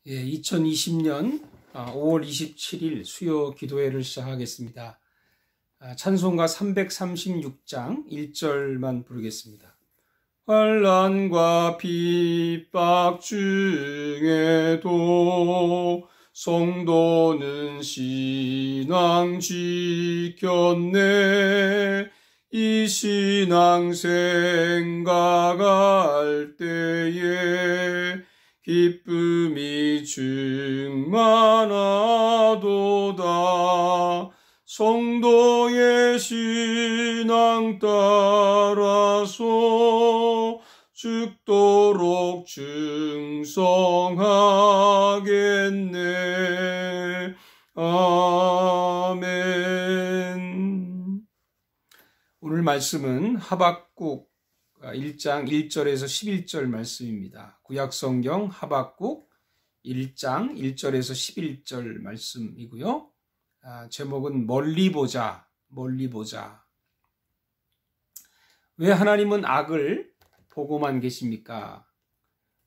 2020년 5월 27일 수요 기도회를 시작하겠습니다. 찬송가 336장 1절만 부르겠습니다. 환난과 핍박 중에도 성도는 신앙 지켰네. 이 신앙 생각할 때에 기쁨이 충만하도다. 성도의 신앙 따라서 죽도록 충성하겠네. 아멘. 오늘 말씀은 하박국 1장 1절에서 11절 말씀입니다. 구약성경 하박국 1장 1절에서 11절 말씀이고요. 제목은 멀리 보자, 멀리 보자. 왜 하나님은 악을 보고만 계십니까?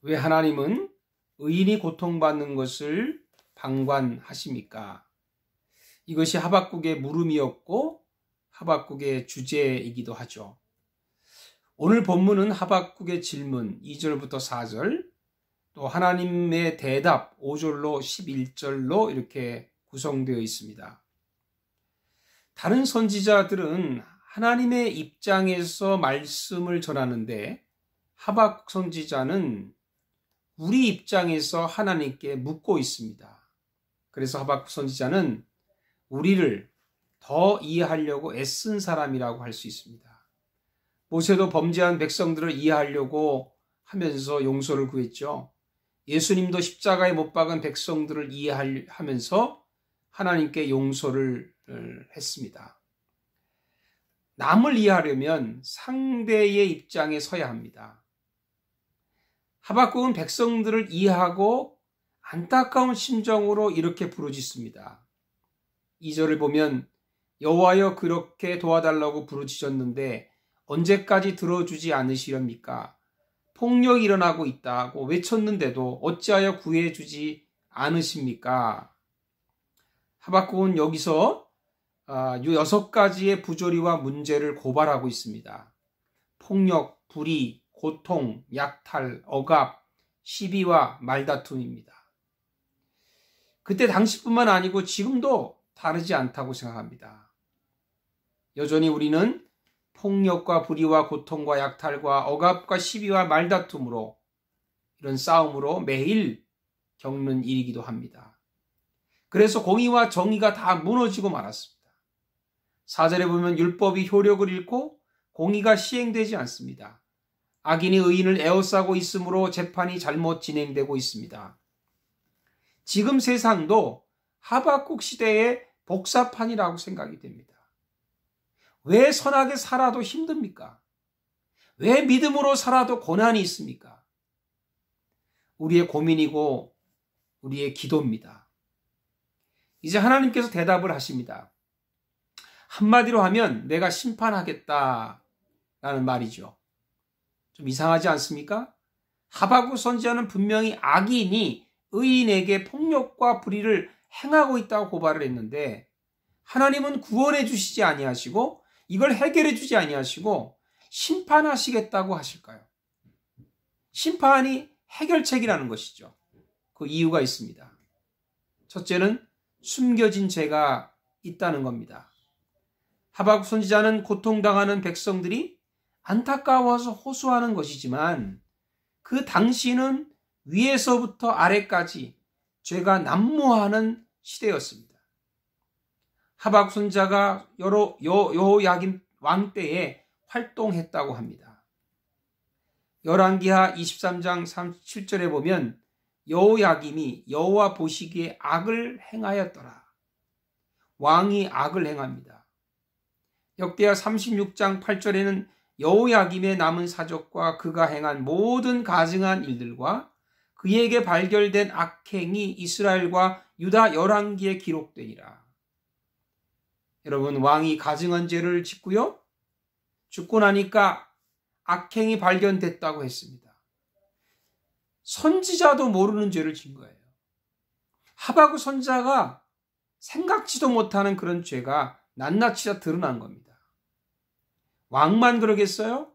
왜 하나님은 의인이 고통받는 것을 방관하십니까? 이것이 하박국의 물음이었고 하박국의 주제이기도 하죠. 오늘 본문은 하박국의 질문 2절부터 4절, 또 하나님의 대답 5절로 11절로 이렇게 구성되어 있습니다. 다른 선지자들은 하나님의 입장에서 말씀을 전하는데 하박국 선지자는 우리 입장에서 하나님께 묻고 있습니다. 그래서 하박국 선지자는 우리를 더 이해하려고 애쓴 사람이라고 할 수 있습니다. 모세도 범죄한 백성들을 이해하려고 하면서 용서를 구했죠. 예수님도 십자가에 못 박은 백성들을 이해하면서 하나님께 용서를 했습니다. 남을 이해하려면 상대의 입장에 서야 합니다. 하박국은 백성들을 이해하고 안타까운 심정으로 이렇게 부르짖습니다. 2절을 보면 여호와여 그렇게 도와달라고 부르짖었는데 언제까지 들어주지 않으시렵니까? 폭력이 일어나고 있다고 외쳤는데도 어찌하여 구해주지 않으십니까? 하박국은 여기서 6가지의 부조리와 문제를 고발하고 있습니다. 폭력, 불의, 고통, 약탈, 억압, 시비와 말다툼입니다. 그때 당시뿐만 아니고 지금도 다르지 않다고 생각합니다. 여전히 우리는 폭력과 불의와 고통과 약탈과 억압과 시비와 말다툼으로 이런 싸움으로 매일 겪는 일이기도 합니다. 그래서 공의와 정의가 다 무너지고 말았습니다. 4절에 보면 율법이 효력을 잃고 공의가 시행되지 않습니다. 악인이 의인을 에워싸고 있으므로 재판이 잘못 진행되고 있습니다. 지금 세상도 하박국 시대의 복사판이라고 생각이 됩니다. 왜 선하게 살아도 힘듭니까? 왜 믿음으로 살아도 고난이 있습니까? 우리의 고민이고 우리의 기도입니다. 이제 하나님께서 대답을 하십니다. 한마디로 하면 내가 심판하겠다라는 말이죠. 좀 이상하지 않습니까? 하박국 선지자는 분명히 악인이 의인에게 폭력과 불의를 행하고 있다고 고발을 했는데 하나님은 구원해 주시지 아니하시고 이걸 해결해 주지 아니하시고 심판하시겠다고 하실까요? 심판이 해결책이라는 것이죠. 그 이유가 있습니다. 첫째는 숨겨진 죄가 있다는 겁니다. 하박국 선지자는 고통당하는 백성들이 안타까워서 호소하는 것이지만 그 당시는 위에서부터 아래까지 죄가 난무하는 시대였습니다. 하박국 선지자가 여호야김 왕 때에 활동했다고 합니다. 열왕기하 23장 37절에 보면 여호야김이 여호와 보시기에 악을 행하였더라. 왕이 악을 행합니다. 역대하 36장 8절에는 여호야김의 남은 사적과 그가 행한 모든 가증한 일들과 그에게 발견된 악행이 이스라엘과 유다 열왕기에 기록되니라. 여러분, 왕이 가증한 죄를 짓고요. 죽고 나니까 악행이 발견됐다고 했습니다. 선지자도 모르는 죄를 진 거예요. 하박국 선지자가 생각지도 못하는 그런 죄가 낱낱이 드러난 겁니다. 왕만 그러겠어요?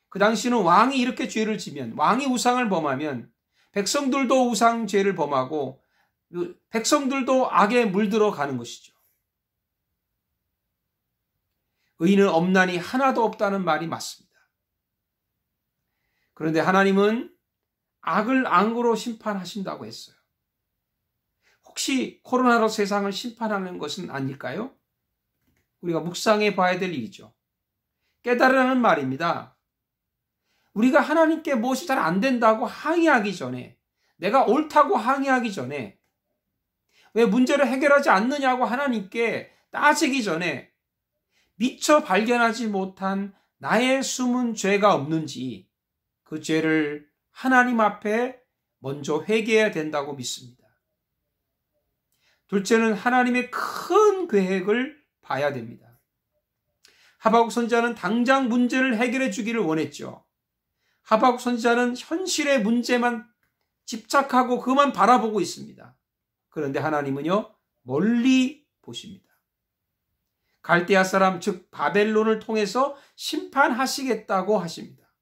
그 당시는 왕이 이렇게 죄를 지면, 왕이 우상을 범하면 백성들도 우상 죄를 범하고 백성들도 악에 물들어 가는 것이죠. 의인은 없나니 하나도 없다는 말이 맞습니다. 그런데 하나님은 악을 악으로 심판하신다고 했어요. 혹시 코로나로 세상을 심판하는 것은 아닐까요? 우리가 묵상해 봐야 될 일이죠. 깨달으라는 말입니다. 우리가 하나님께 무엇이 잘 안 된다고 항의하기 전에, 내가 옳다고 항의하기 전에, 왜 문제를 해결하지 않느냐고 하나님께 따지기 전에 미처 발견하지 못한 나의 숨은 죄가 없는지 그 죄를 하나님 앞에 먼저 회개해야 된다고 믿습니다. 둘째는 하나님의 큰 계획을 봐야 됩니다. 하박국 선지자는 당장 문제를 해결해 주기를 원했죠. 하박국 선지자는 현실의 문제만 집착하고 그만 바라보고 있습니다. 그런데 하나님은요, 멀리 보십니다. 갈대아 사람, 즉 바벨론을 통해서 심판하시겠다고 하십니다.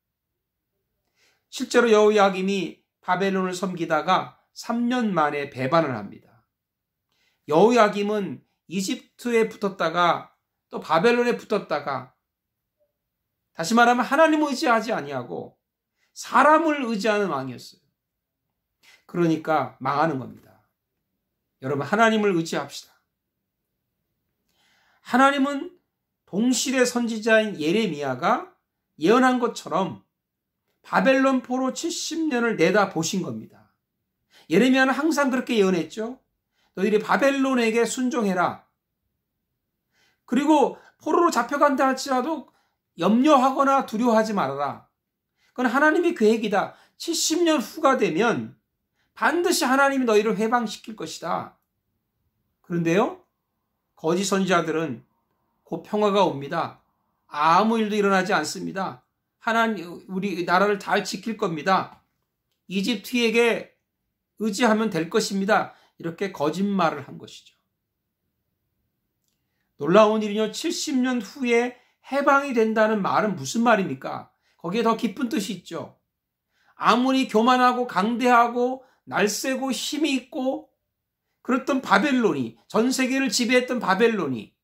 실제로 여호야김이 바벨론을 섬기다가 3년 만에 배반을 합니다. 여호야김은 이집트에 붙었다가 또 바벨론에 붙었다가, 다시 말하면 하나님을 의지하지 아니하고 사람을 의지하는 왕이었어요. 그러니까 망하는 겁니다. 여러분, 하나님을 의지합시다. 하나님은 동시대 선지자인 예레미야가 예언한 것처럼 바벨론 포로 70년을 내다보신 겁니다. 예레미야는 항상 그렇게 예언했죠. 너희들이 바벨론에게 순종해라. 그리고 포로로 잡혀간다 할지라도 염려하거나 두려워하지 말아라. 그건 하나님의 계획이다. 70년 후가 되면 반드시 하나님이 너희를 해방시킬 것이다. 그런데요, 거짓 선지자들은 곧 평화가 옵니다. 아무 일도 일어나지 않습니다. 하나님, 우리 나라를 잘 지킬 겁니다. 이집트에게 의지하면 될 것입니다. 이렇게 거짓말을 한 것이죠. 놀라운 일이요, 70년 후에 해방이 된다는 말은 무슨 말입니까? 거기에 더 깊은 뜻이 있죠. 아무리 교만하고 강대하고 날쌔고 힘이 있고 그랬던 바벨론이, 전 세계를 지배했던 바벨론이,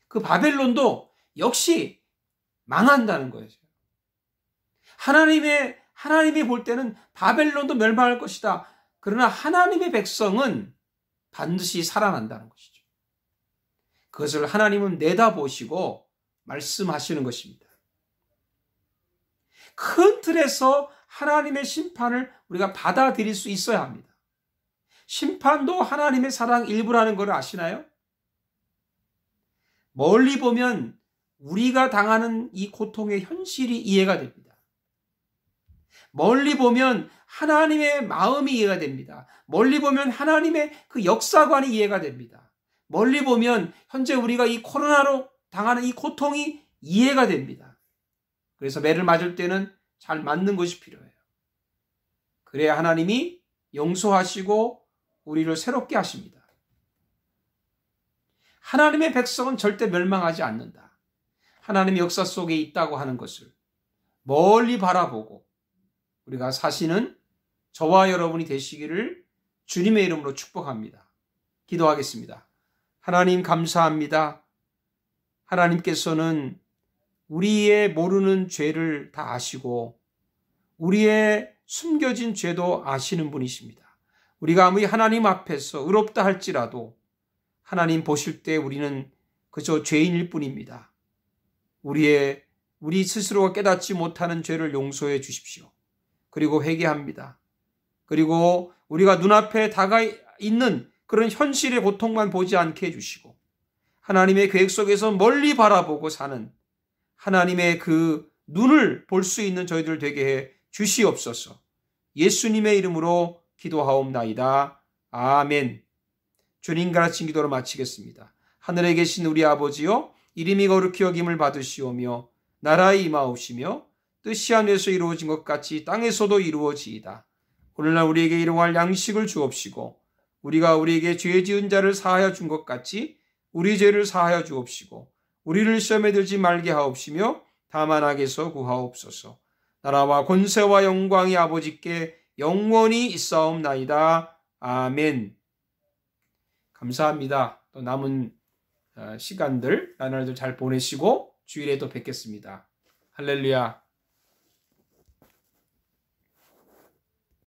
그 바벨론도 역시 망한다는 거예요. 하나님이 볼 때는 바벨론도 멸망할 것이다. 그러나 하나님의 백성은 반드시 살아난다는 것이죠. 그것을 하나님은 내다보시고 말씀하시는 것입니다. 큰 틀에서 하나님의 심판을 우리가 받아들일 수 있어야 합니다. 심판도 하나님의 사랑 일부라는 걸 아시나요? 멀리 보면 우리가 당하는 이 고통의 현실이 이해가 됩니다. 멀리 보면 하나님의 마음이 이해가 됩니다. 멀리 보면 하나님의 그 역사관이 이해가 됩니다. 멀리 보면 현재 우리가 이 코로나로 당하는 이 고통이 이해가 됩니다. 그래서 매를 맞을 때는 잘 맞는 것이 필요해요. 그래야 하나님이 용서하시고 우리를 새롭게 하십니다. 하나님의 백성은 절대 멸망하지 않는다. 하나님의 역사 속에 있다고 하는 것을 멀리 바라보고 우리가 사시는 저와 여러분이 되시기를 주님의 이름으로 축복합니다. 기도하겠습니다. 하나님 감사합니다. 하나님께서는 우리의 모르는 죄를 다 아시고 우리의 숨겨진 죄도 아시는 분이십니다. 우리가 아무리 하나님 앞에서 의롭다 할지라도 하나님 보실 때 우리는 그저 죄인일 뿐입니다. 우리 스스로가 깨닫지 못하는 죄를 용서해 주십시오. 그리고 회개합니다. 그리고 우리가 눈앞에 다가 있는 그런 현실의 고통만 보지 않게 해주시고 하나님의 계획 속에서 멀리 바라보고 사는 하나님의 그 눈을 볼 수 있는 저희들 되게 해 주시옵소서. 예수님의 이름으로 기도하옵나이다. 아멘. 주님 가르친 기도로 마치겠습니다. 하늘에 계신 우리 아버지여, 이름이 거룩히 여김을 받으시오며 나라에 임하옵시며 뜻이 하늘에서 이루어진 것 같이 땅에서도 이루어지이다. 오늘날 우리에게 일용할 양식을 주옵시고 우리가 우리에게 죄 지은 자를 사하여 준 것 같이 우리 죄를 사하여 주옵시고 우리를 시험에 들지 말게 하옵시며 다만 악에서 구하옵소서. 나라와 권세와 영광이 아버지께 영원히 있사옵나이다. 아멘. 감사합니다. 또 남은 시간들 나날도 잘 보내시고 주일에 또 뵙겠습니다. 할렐루야.